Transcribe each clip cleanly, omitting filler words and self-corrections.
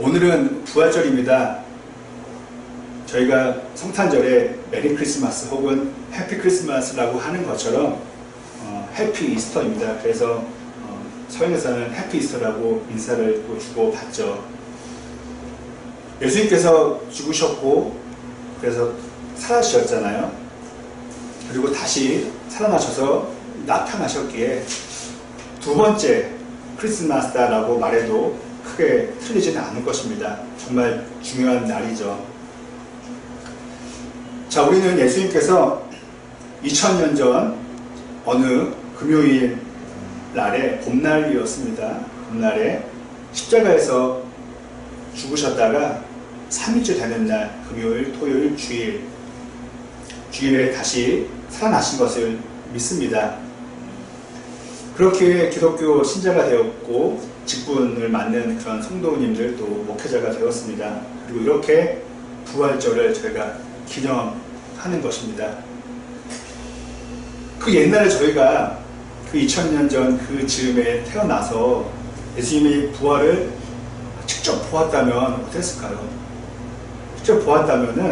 오늘은 부활절입니다. 저희가 성탄절에 메리 크리스마스 혹은 해피 크리스마스라고 하는 것처럼 해피 이스터입니다. 그래서 서양에서는 해피 이스터라고 인사를 또 주고 받죠. 예수님께서 죽으셨고 그래서 살아주셨잖아요. 그리고 다시 살아나셔서 나타나셨기에 두 번째 크리스마스다라고 말해도 크게 틀리지는 않을 것입니다. 정말 중요한 날이죠. 자, 우리는 예수님께서 2000년 전 어느 금요일 날에 봄날이었습니다. 봄날에 십자가에서 죽으셨다가 3일째 되는 날, 금요일, 토요일, 주일에 다시 살아나신 것을 믿습니다. 그렇게 기독교 신자가 되었고 직분을 맡는 그런 성도님들도 목회자가 되었습니다. 그리고 이렇게 부활절을 저희가 기념하는 것입니다. 그 옛날에 저희가 그 2000년 전 그 즈음에 태어나서 예수님의 부활을 직접 보았다면 어땠을까요? 직접 보았다면은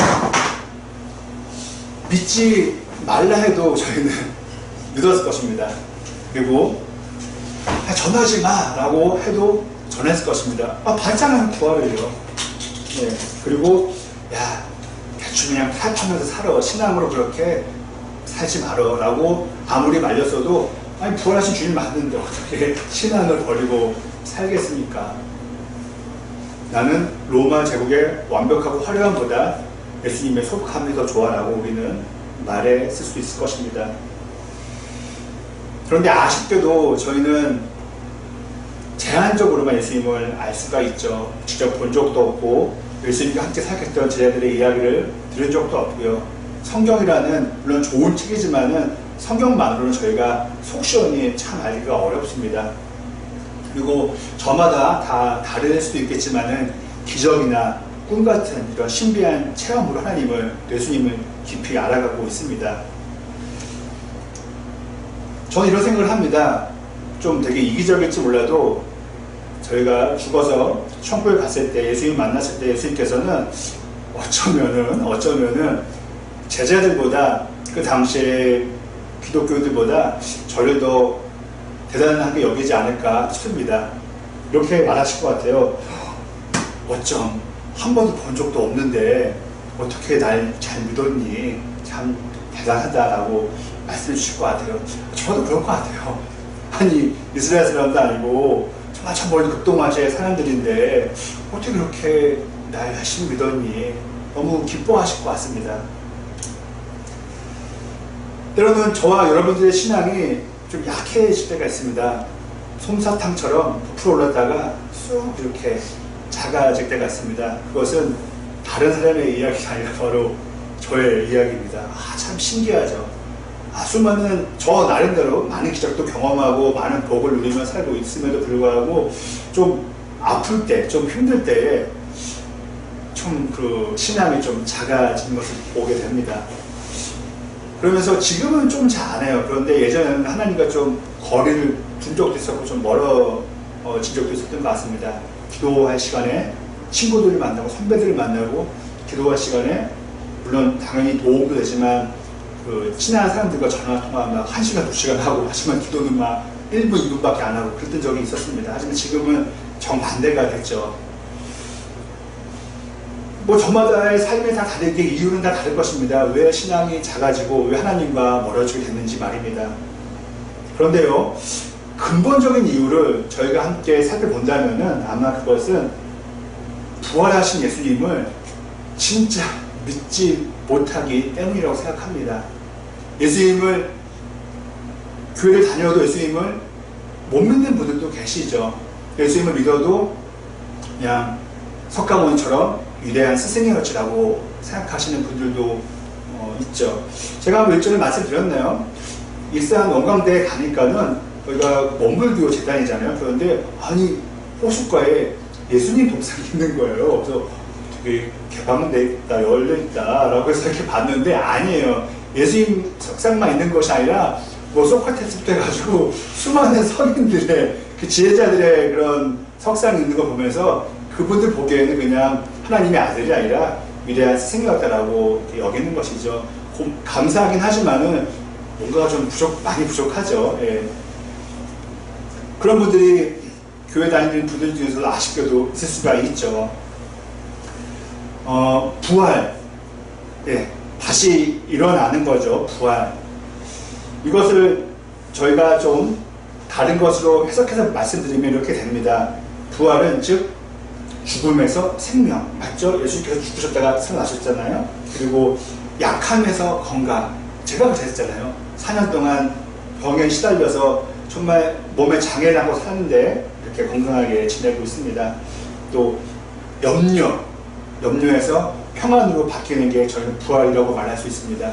믿지 말라 해도 저희는 믿었을 것입니다. 그리고 전하지 마 라고 해도 전했을 것입니다. 봤잖아요, 부활을요. 네. 그리고 야, 대충 그냥 타협하면서 살아, 신앙으로 그렇게 살지 말어 라고 아무리 말렸어도 아니 부활하신 주님 맞는데 어떻게 신앙을 버리고 살겠습니까? 나는 로마 제국의 완벽하고 화려함보다 예수님의 소복함이 더 좋아라고 우리는 말했을 수 있을 것입니다. 그런데 아쉽게도 저희는 제한적으로만 예수님을 알 수가 있죠. 직접 본 적도 없고 예수님과 함께 살겠던 제자들의 이야기를 들은 적도 없고요. 성경이라는 물론 좋은 책이지만은 성경만으로는 저희가 속 시원히 참 알기가 어렵습니다. 그리고 저마다 다 다를 수도 있겠지만은 기적이나 꿈 같은 이런 신비한 체험으로 하나님을, 예수님을 깊이 알아가고 있습니다. 저는 이런 생각을 합니다. 좀 되게 이기적일지 몰라도 저희가 죽어서 천국에 갔을 때, 예수님 만났을 때 예수님께서는 어쩌면은 제자들보다 그 당시에 기독교들보다 저를 더 대단하게 여기지 않을까 싶습니다. 이렇게 말하실 것 같아요. 어쩜 한 번도 본 적도 없는데 어떻게 날 잘 믿었니? 참 대단하다라고 말씀해 주실 것 같아요. 저도 그럴 것 같아요. 아니 이스라엘 사람도 아니고 정말 참 멀리 극동아시아의 사람들인데 어떻게 그렇게 날 열심히 믿었니? 너무 기뻐하실 것 같습니다. 때로는 저와 여러분들의 신앙이 좀 약해질 때가 있습니다. 솜사탕처럼 부풀어 올랐다가 쑥 이렇게 작아질 때가 있습니다. 그것은 다른 사람의 이야기가 아니라 바로 저의 이야기입니다. 참 신기하죠. 수많은 저 나름대로 많은 기적도 경험하고 많은 복을 누리며 살고 있음에도 불구하고 좀 아플 때, 좀 힘들 때에 좀 그 신앙이 좀 작아진 것을 보게 됩니다. 그러면서 지금은 좀 잘하네요. 그런데 예전에는 하나님과 좀 거리를 둔 적도 있었고 좀 멀어진 적도 있었던 것 같습니다. 기도할 시간에 친구들을 만나고 선배들을 만나고 기도할 시간에 물론 당연히 도움도 되지만 그 친한 사람들과 전화통화 막 1시간, 2시간 하고 하지만 기도는 막 1분, 2분밖에 안 하고 그랬던 적이 있었습니다. 하지만 지금은 정반대가 됐죠. 저마다의 삶이 다 다르게 이유는 다 다를 것입니다. 왜 신앙이 작아지고 왜 하나님과 멀어지게 됐는지 말입니다. 그런데요, 근본적인 이유를 저희가 함께 살펴본다면은 아마 그것은 부활하신 예수님을 진짜 믿지 못하기 때문이라고 생각합니다. 예수님을, 교회를 다녀도 예수님을 못 믿는 분들도 계시죠. 예수님을 믿어도 그냥 석가모니처럼 위대한 스승이었지라고 생각하시는 분들도 있죠. 제가 한번 일전에 말씀드렸나요? 일산 원광대에 가니까는 거기가 원불교 재단이잖아요. 그런데 아니 호숫가에 예수님 동상이 있는 거예요. 그래서 되게 개방돼 있다, 열려 있다 라고 해서 이렇게 봤는데 아니에요. 예수님 석상만 있는 것이 아니라 소크라테스부터 해가지고 수많은 성인들의 그 지혜자들의 그런 석상이 있는 거 보면서 그분들 보기에는 그냥 하나님의 아들이 아니라 위대한 스승이었다라고 여기는 것이죠. 감사하긴 하지만은 뭔가 좀 많이 부족하죠. 예. 그런 분들이 교회 다니는 분들 중에서도 아쉽게도 있을 수가 있죠. 부활. 예. 다시 일어나는 거죠. 부활. 이것을 저희가 좀 다른 것으로 해석해서 말씀드리면 이렇게 됩니다. 부활은 즉 죽음에서 생명. 맞죠? 예수님께서 죽으셨다가 살아나셨잖아요. 그리고 약함에서 건강. 제가 그랬잖아요. 4년 동안 병에 시달려서 정말 몸에 장애 나고 사는데 이렇게 건강하게 지내고 있습니다. 또 염려에서 평안으로 바뀌는 게 저희는 부활이라고 말할 수 있습니다.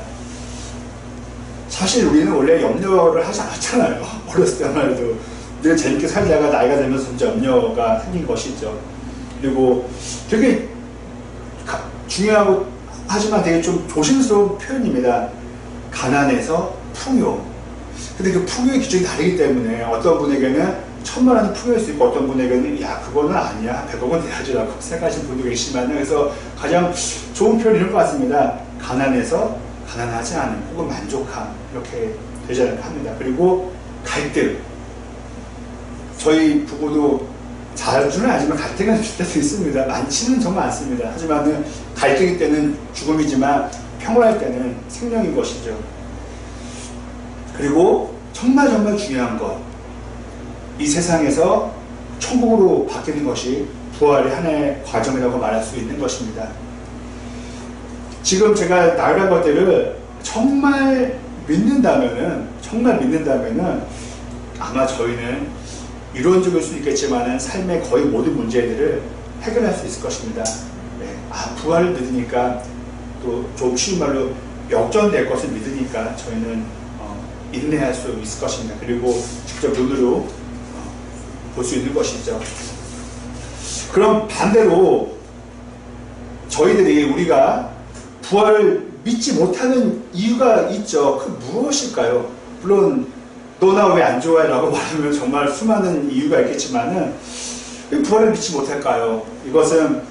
사실 우리는 원래 염려를 하지 않았잖아요. 어렸을 때만 해도 늘 재밌게 살다가 나이가 들면서 이제 염려가 생긴 것이죠. 그리고 되게 중요하고 하지만 되게 좀 조심스러운 표현입니다. 가난에서 풍요. 근데 그 풍요의 기준이 다르기 때문에 어떤 분에게는 1,000만 원이 풍요일 수 있고 어떤 분에게는 야 그거는 아니야 100억은 돼야지라고 생각하시는 분도 계시지만 그래서 가장 좋은 표현이 이런 것 같습니다. 가난에서 가난하지 않은 혹은 만족함 이렇게 되지 않을까 합니다. 그리고 갈등. 저희 부부도 자주는 아니지만 갈등은 있을 때도 있습니다. 많지는 정말 않습니다. 하지만은 갈등일 때는 죽음이지만 평온할 때는 생명인 것이죠. 그리고 정말 중요한 것. 이 세상에서 천국으로 바뀌는 것이 부활의 하나의 과정이라고 말할 수 있는 것입니다. 지금 제가 나열한 것들을 정말 믿는다면은 아마 저희는 이론적일 수 있겠지만은 삶의 거의 모든 문제들을 해결할 수 있을 것입니다. 네. 부활을 믿으니까 또 좀 쉬운 말로 역전될 것을 믿으니까 저희는 인내할 수 있을 것입니다. 그리고 직접 눈으로 볼 수 있는 것이죠. 그럼 반대로 우리가 부활을 믿지 못하는 이유가 있죠. 그 무엇일까요? 물론 너나 왜 안 좋아해? 라고 말하면 정말 수많은 이유가 있겠지만은 왜 부활을 믿지 못할까요? 이것은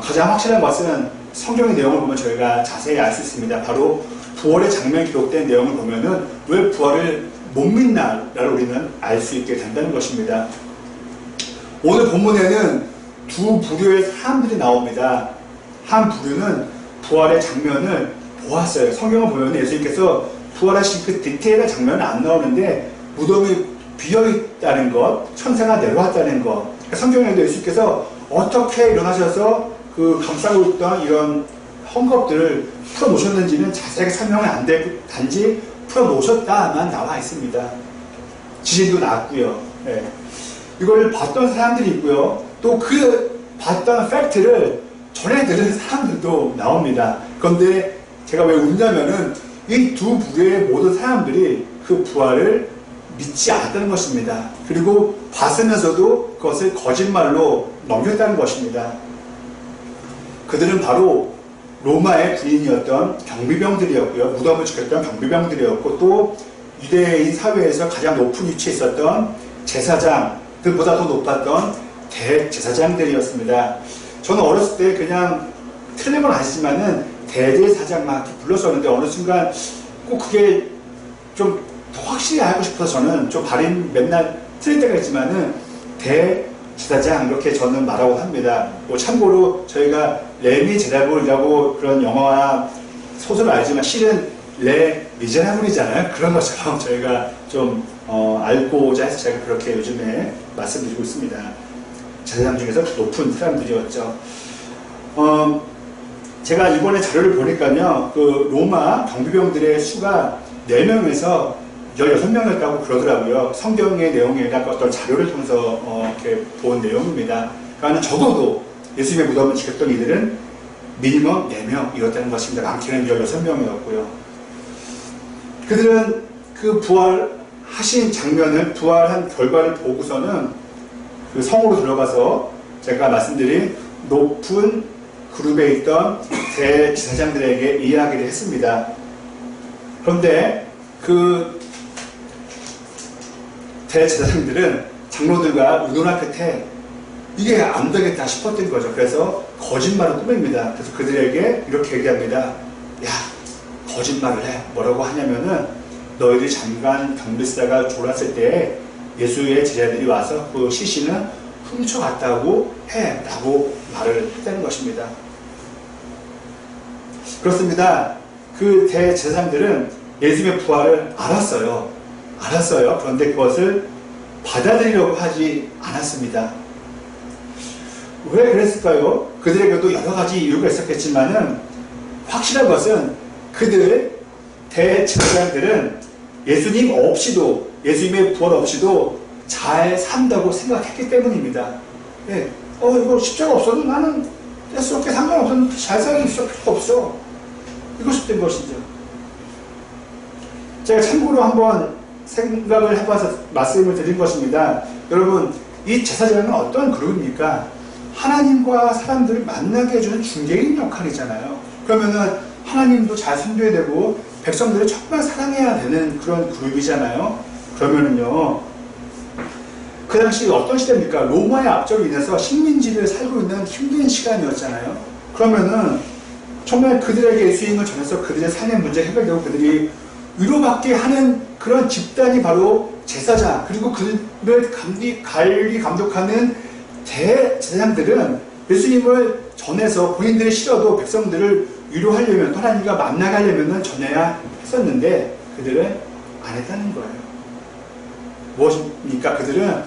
가장 확실한 것은 성경의 내용을 보면 저희가 자세히 알 수 있습니다. 바로 부활의 장면이 기록된 내용을 보면은 왜 부활을 못 믿나를 우리는 알 수 있게 된다는 것입니다. 오늘 본문에는 두 부류의 사람들이 나옵니다. 한 부류는 부활의 장면을 보았어요. 성경을 보면 예수님께서 부활하신 그 디테일한 장면은 안 나오는데 무덤이 비어있다는 것, 천사가 내려왔다는 것. 성경에도 예수님께서 어떻게 일어나셔서 그 감싸고 있던 이런 헝겊들을 풀어놓으셨는지는 자세하게 설명은 안 되고 단지 풀어놓으셨다만 나와 있습니다. 지진도 났고요. 네. 이걸 봤던 사람들이 있고요. 또 그 봤던 팩트를 전해 들은 사람들도 나옵니다. 그런데 제가 왜 웃냐면은 이 두 부류의 모든 사람들이 그 부활을 믿지 않았다는 것입니다. 그리고 봤으면서도 그것을 거짓말로 넘겼다는 것입니다. 그들은 바로 로마의 군인이었던 경비병들이었고요. 무덤을 지켰던 경비병들이었고 또 유대인 사회에서 가장 높은 위치에 있었던 제사장들보다 더 높았던 대제사장들이었습니다. 저는 어렸을 때 그냥 틀린 건 아시지만은 대제사장 막 불렀었는데 어느 순간 꼭 그게 좀 더 확실히 알고 싶어서 저는 좀 발음 맨날 틀릴 때가 있지만은 대제사장 이렇게 저는 말하고 합니다. 뭐 참고로 저희가 레미 제라블이라고 그런 영화와 소설을 알지만 실은 레 미제라블이잖아요. 그런 것처럼 저희가 좀 알고자 해서 제가 그렇게 요즘에 말씀드리고 있습니다. 제사장 중에서 높은 사람들이었죠. 제가 이번에 자료를 보니까요, 그 로마 경비병들의 수가 4명에서 16명이었다고 그러더라고요. 성경의 내용에다가 어떤 자료를 통해서 이렇게 본 내용입니다. 그러니까 적어도 예수님의 무덤을 지켰던 이들은 미니멈 4명이었다는 것입니다. 많게는 16명이었고요. 그들은 그 부활하신 장면을, 부활한 결과를 보고서는 그 성으로 들어가서 제가 말씀드린 높은 그룹에 있던 대제사장들에게 이야기를 했습니다. 그런데 그 대제사장들은 장로들과 의논할 끝에 이게 안 되겠다 싶었던 거죠. 그래서 거짓말을 꾸밉니다. 그래서 그들에게 이렇게 얘기합니다. 야, 거짓말을 해. 뭐라고 하냐면은 너희들이 잠깐 경배 쓰다가 졸았을 때 예수의 제자들이 와서 그 시신을 훔쳐갔다고 해 라고 말을 했다는 것입니다. 그렇습니다. 그 대제사장들은 예수님의 부활을 알았어요. 그런데 그것을 받아들이려고 하지 않았습니다. 왜 그랬을까요? 그들에게도 여러 가지 이유가 있었겠지만은 확실한 것은 그들 대제사장들은 예수님의 부활 없이도 잘 산다고 생각했기 때문입니다. 예. 이거 십자가 없어도 나는 떼스럽게 상관없었는데 잘 살기 있어 필요 없어. 이것이 된 것이죠. 제가 참고로 한번 생각을 해봐서 말씀을 드린 것입니다. 여러분, 이 제사장은 어떤 그룹입니까? 하나님과 사람들을 만나게 해주는 중개인 역할이잖아요. 그러면은 하나님도 잘 섬겨야 되고 백성들을 정말 사랑해야 되는 그런 그룹이잖아요. 그러면은요, 그 당시 어떤 시대입니까? 로마의 압제로 인해서 식민지를 살고 있는 힘든 시간이었잖아요. 그러면은 정말 그들에게 예수님을 전해서 그들의 삶의 문제 해결되고 그들이 위로받게 하는 그런 집단이 바로 제사장, 그리고 그들을 관리 감독하는 대제사장들은 예수님을 전해서 본인들이 싫어도 백성들을 위로하려면, 하나님과 만나게 하려면 전해야 했었는데 그들은 안 했다는 거예요. 무엇입니까? 그들은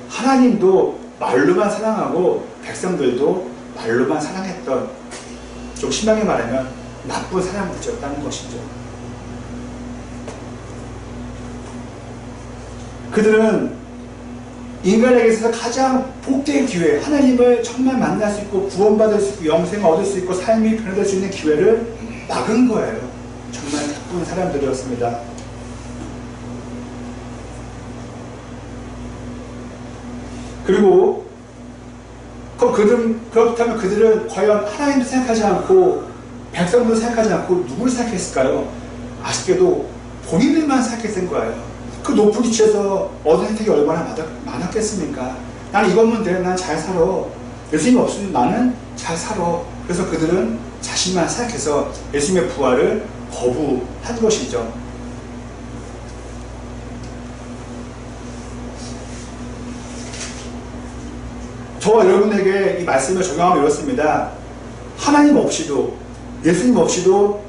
하나님도 말로만 사랑하고 백성들도 말로만 사랑했던, 좀 심하게 말하면 나쁜 사람들이었다는 것이죠. 그들은 인간에게 있어서 가장 복된 기회, 하나님을 정말 만날 수 있고 구원받을 수 있고 영생을 얻을 수 있고 삶이 변화될 수 있는 기회를 막은 거예요. 정말 나쁜 사람들이었습니다. 그리고 그렇다면 그들은 과연 하나님도 생각하지 않고 백성도 생각하지 않고 누굴 생각했을까요? 아쉽게도 본인들만 생각했던 거예요. 그 높은 위치에서 얻은 혜택이 얼마나 많았겠습니까? 나는 이것만 돼. 난 잘 살아. 예수님 없으면 나는 잘 살아. 그래서 그들은 자신만 생각해서 예수님의 부활을 거부한 것이죠. 저와 여러분에게 이 말씀을 적용하면 이렇습니다. 하나님 없이도, 예수님 없이도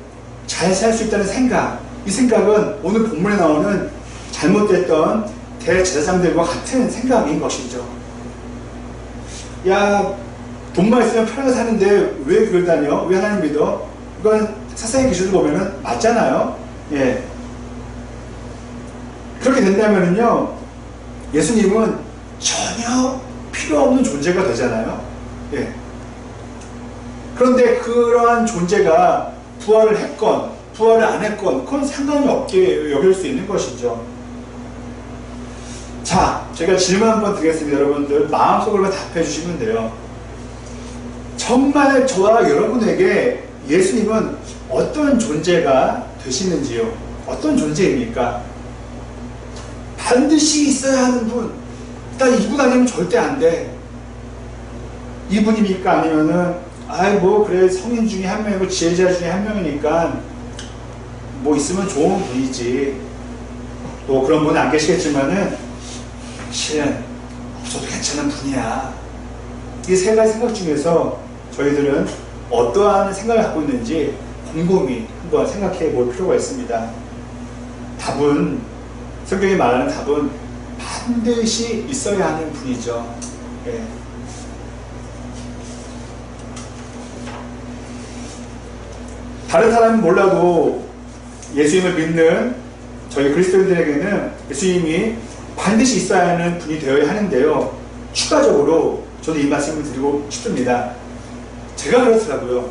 잘 살 수 있다는 생각, 이 생각은 오늘 본문에 나오는 잘못됐던 대제사장들과 같은 생각인 것이죠. 야, 돈만 있으면 편하게 사는데 왜 그걸 다녀? 왜 하나님 믿어? 이건 세상의 기준으로 보면은 맞잖아요. 예. 그렇게 된다면은요, 예수님은 전혀 필요 없는 존재가 되잖아요. 예. 그런데 그러한 존재가 부활을 했건 부활을 안 했건 그건 상관이 없게 여길 수 있는 것이죠. 자, 제가 질문 한번 드리겠습니다. 여러분들 마음속으로만 답해 주시면 돼요. 정말 저와 여러분에게 예수님은 어떤 존재가 되시는지요? 어떤 존재입니까? 반드시 있어야 하는 분, 딱 이분 아니면 절대 안 돼. 이분입니까? 아니면은 그래, 성인 중에 한 명이고 지혜자 중에 한 명이니까 뭐 있으면 좋은 분이지. 또 그런 분은 안 계시겠지만은 실은 없어도 괜찮은 분이야. 이 세 가지 생각 중에서 저희들은 어떠한 생각을 갖고 있는지 곰곰이 한번 생각해 볼 필요가 있습니다. 답은, 성경이 말하는 답은 반드시 있어야 하는 분이죠. 예. 다른 사람은 몰라도 예수님을 믿는 저희 그리스도인들에게는 예수님이 반드시 있어야 하는 분이 되어야 하는데요. 추가적으로 저도 이 말씀을 드리고 싶습니다. 제가 그렇더라고요.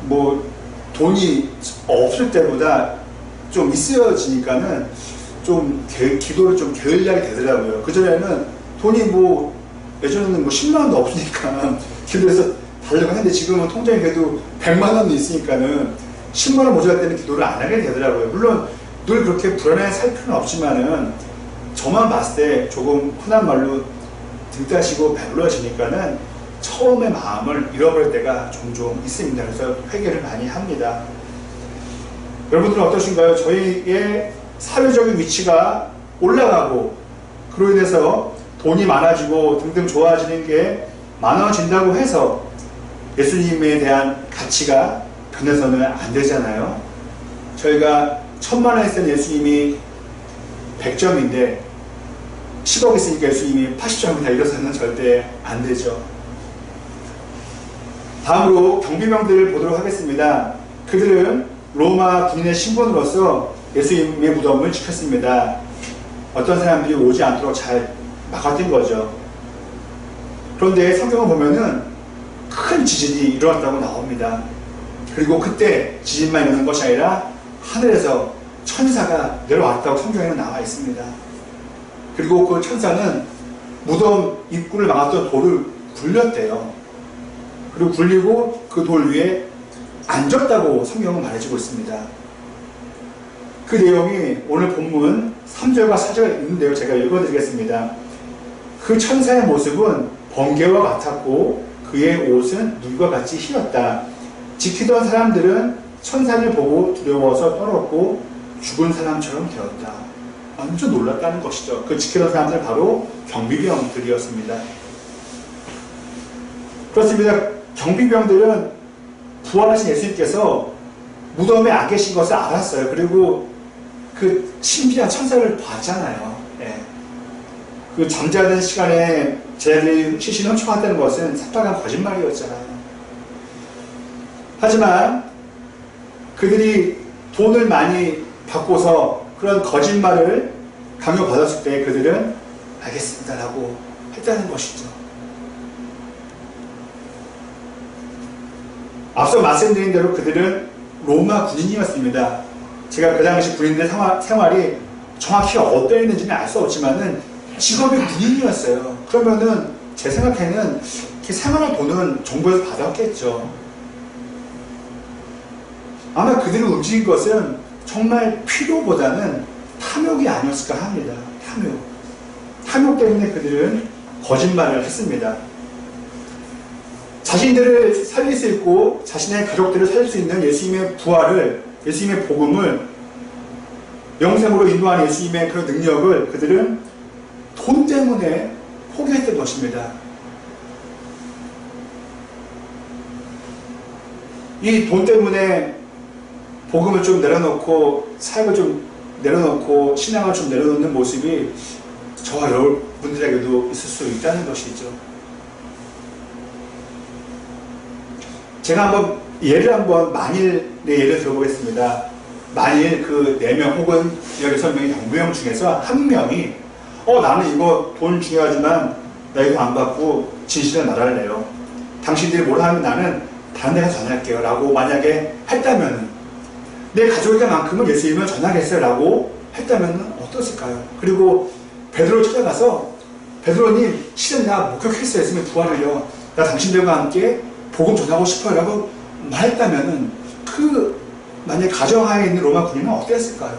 뭐 돈이 없을 때보다 좀 있어지니까는 좀 기도를 좀 게을리하게 되더라고요. 그전에는 돈이 예전에는 10만원도 없으니까 기도해서 달라고 했는데 지금은 통장에 그래도 100만원도 있으니까는 10만원 모자랄 때는 기도를 안 하게 되더라고요. 물론 늘 그렇게 불안해 살 필요는 없지만은 저만 봤을 때 조금 흔한 말로 등 따시고 배불러지니까는 처음에 마음을 잃어버릴 때가 종종 있습니다. 그래서 회개를 많이 합니다. 여러분들은 어떠신가요? 저희의 사회적인 위치가 올라가고 그로 인해서 돈이 많아지고 등등 좋아지는 게 많아진다고 해서 예수님에 대한 가치가 변해서는 안 되잖아요. 저희가 1000만 원 했을 때 예수님이 100점인데 10억 있으니까 예수님이 80점이다. 이래서는 절대 안 되죠. 다음으로 경비병들을 보도록 하겠습니다. 그들은 로마 군인의 신분으로서 예수님의 무덤을 지켰습니다. 어떤 사람들이 오지 않도록 잘 막아둔 거죠. 그런데 성경을 보면은 큰 지진이 일어났다고 나옵니다. 그리고 그때 지진만 일어난 것이 아니라 하늘에서 천사가 내려왔다고 성경에는 나와 있습니다. 그리고 그 천사는 무덤 입구를 막았던 돌을 굴렸대요. 그리고 굴리고 그 돌 위에 앉았다고 성경은 말해주고 있습니다. 그 내용이 오늘 본문 3절과 4절에 있는데요. 제가 읽어드리겠습니다. 그 천사의 모습은 번개와 같았고 그의 옷은 눈과 같이 희었다. 지키던 사람들은 천사를 보고 두려워서 떨었고 죽은 사람처럼 되었다. 완전 놀랐다는 것이죠. 그 지키던 사람들은 바로 경비병들이었습니다. 그렇습니다. 경비병들은 부활하신 예수님께서 무덤에 안 계신 것을 알았어요. 그리고 그 신비한 천사를 봤잖아요. 예. 그 잠자는 시간에 제자들이 시신을 훔쳐갔다는 것은 새빨간 거짓말이었잖아요. 하지만 그들이 돈을 많이 받고서 그런 거짓말을 강요받았을 때 그들은 알겠습니다 라고 했다는 것이죠. 앞서 말씀드린 대로 그들은 로마 군인이었습니다. 제가 그 당시 군인들 생활이 정확히 어디에 있는지는 알 수 없지만은 직업이 군인이었어요. 그러면은 제 생각에는 생활할 돈은 정부에서 받았겠죠. 아마 그들이 움직인 것은 정말 필요보다는 탐욕이 아니었을까 합니다. 탐욕 때문에 그들은 거짓말을 했습니다. 자신들을 살릴 수 있고 자신의 가족들을 살릴 수 있는 예수님의 부활을, 예수님의 복음을, 영생으로 인도한 예수님의 그 능력을 그들은 돈 때문에 포기했던 것입니다. 이 돈 때문에 복음을 좀 내려놓고 사역을 좀 내려놓고 신앙을 좀 내려놓는 모습이 저와 여러분들에게도 있을 수 있다는 것이죠. 제가 만일의 예를 들어보겠습니다. 만일 그 4명 혹은 16명의 경비병 중에서 한 명이 나는 이거 돈 중요하지만 나 이거 안 받고 진실을 말할래요. 당신들이 뭘 하면 나는 다른 데가 전할게요 라고 만약에 했다면, 내 가족에게만큼은 예수님을 전하겠어요 라고 했다면 어떻을까요? 그리고 베드로를 찾아가서 베드로님 실은 나 목격했어요. 예수님의 부활을요. 나 당신들과 함께 복음 전하고 싶어요 라고 말했다면 만약 가정하에 있는 로마 군인은 어땠을까요?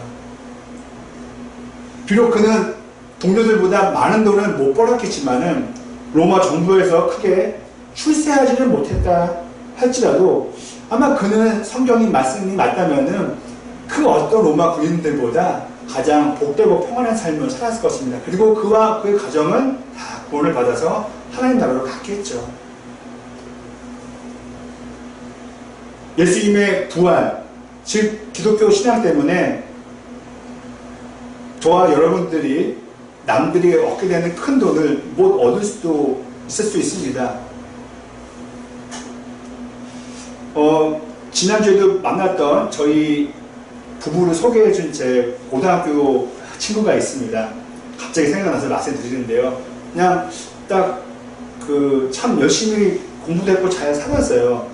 비록 그는 동료들보다 많은 돈을 못 벌었겠지만은 로마 정부에서 크게 출세하지는 못했다 할지라도 아마 그는 성경의 말씀이 맞다면은 그 어떤 로마 군인들보다 가장 복되고 평안한 삶을 살았을 것입니다. 그리고 그와 그의 가정은 다 구원을 받아서 하나님 나라로 갔겠죠. 예수님의 부활, 즉 기독교 신앙 때문에 저와 여러분들이 남들이 얻게 되는 큰 돈을 못 얻을 수도 있을 수 있습니다. 지난주에도 만났던 저희 부부를 소개해준 제 고등학교 친구가 있습니다. 갑자기 생각나서 말씀드리는데요. 그냥 딱 참 열심히 공부도 했고 잘 살았어요.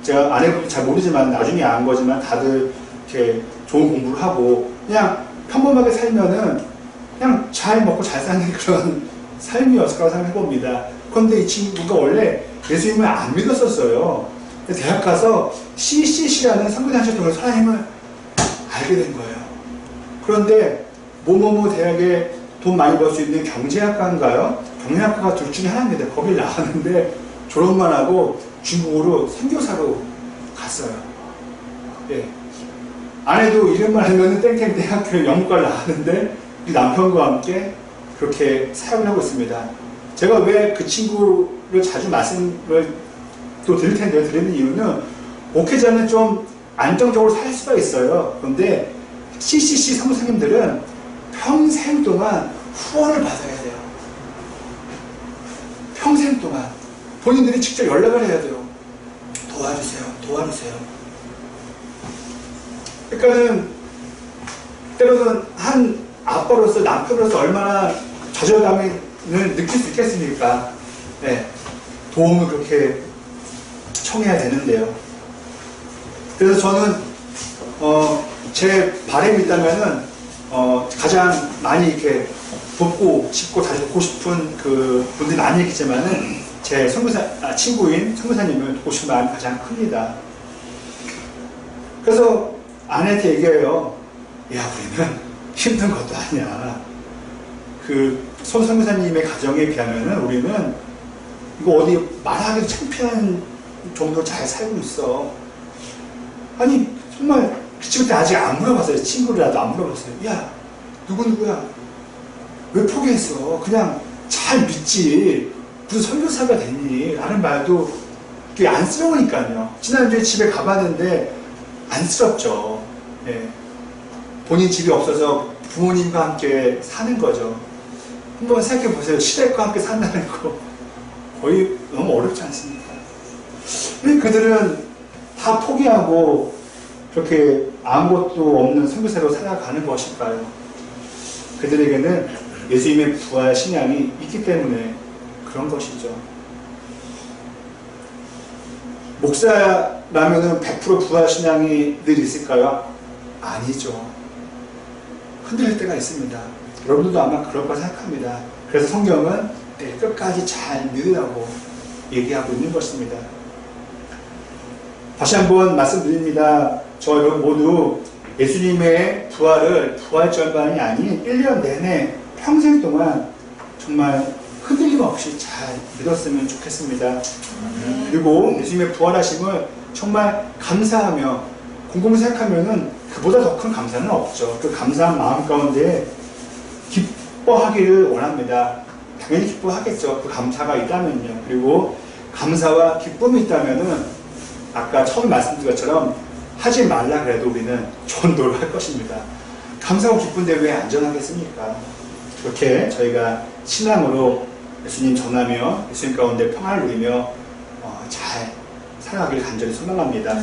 제가 아내도 잘 모르지만 나중에 안 거지만 다들 이렇게 좋은 공부를 하고 그냥 평범하게 살면은 그냥 잘 먹고 잘 사는 그런 삶이었을 거라고 생각해봅니다. 그런데 이 친구가 원래 예수님을 안 믿었었어요. 대학 가서 CCC라는 선교단체 통해서 하나님을 알게 된 거예요. 그런데 뭐뭐뭐 대학에 돈 많이 벌 수 있는 경제학과인가요? 경영학과가 둘 중에 하나입니다. 거길 나왔는데 졸업만 하고 중국으로 선교사로 갔어요. 예. 아내도 이름만 하면은 땡땡 대학교 영문과를 나왔는데 우리 남편과 함께 그렇게 사역을 하고 있습니다. 제가 왜 그 친구를 자주 말씀을 또 드릴 텐데 드리는 이유는 목회자는 좀 안정적으로 살 수가 있어요. 그런데 CCC 사무장님들은 평생 동안 후원을 받아야 돼요. 평생 동안 본인들이 직접 연락을 해야 돼요. 도와주세요. 도와주세요. 그러니까는 때로는 한 아빠로서 남편으로서 얼마나 좌절감을 느낄 수 있겠습니까? 네. 도움을 그렇게 청해야 되는데요. 그래서 저는 제 바람이 있다면은 가장 많이 이렇게 돕고 싶고 다시 돕고 싶은 그 분들이 많이 있겠지만은 제 친구인 선교사님을 돕고 싶은 마음이 가장 큽니다. 그래서 아내한테 얘기해요. 야, 우리는 힘든 것도 아니야. 그 손 선교사님의 가정에 비하면은 우리는 이거 어디 말하기도 창피한 정도로 잘 살고 있어. 아니 정말 그 친구한테 아직 안 물어봤어요. 친구라도 안 물어봤어요. 야, 누구야? 왜 포기했어? 그냥 잘 믿지. 무슨 선교사가 됐니? 라는 말도 그게 안쓰러우니까요. 지난주에 집에 가봤는데 안쓰럽죠. 예. 본인 집이 없어서 부모님과 함께 사는 거죠. 한번 생각해 보세요. 시댁과 함께 산다는 거 거의 너무 어렵지 않습니까? 왜 그들은 다 포기하고 그렇게 아무것도 없는 선교사로 살아가는 것일까요? 그들에게는 예수님의 부활 신앙이 있기 때문에 그런 것이죠. 목사라면은 100% 부활 신앙이 늘 있을까요? 아니죠. 흔들릴 때가 있습니다. 여러분들도 아마 그럴 거라 생각합니다. 그래서 성경은 끝까지 잘 믿으라고 얘기하고 있는 것입니다. 다시 한번 말씀드립니다. 저 여러분 모두 예수님의 부활절반이 아닌 1년 내내 평생 동안 정말 흔들림 없이 잘 믿었으면 좋겠습니다. 그리고 예수님의 부활하심을 정말 감사하며 곰곰이 생각하면은 그보다 더 큰 감사는 없죠. 그 감사한 마음 가운데 기뻐하기를 원합니다. 당연히 기뻐하겠죠. 그 감사가 있다면요. 그리고 감사와 기쁨이 있다면은 아까 처음 말씀드린 것처럼 하지 말라 그래도 우리는 전도를 할 것입니다. 감사하고 기쁜데 왜 안전하겠습니까? 그렇게 저희가 신앙으로 예수님 전하며 예수님 가운데 평안을 누리며 잘 살아가길 간절히 소망합니다.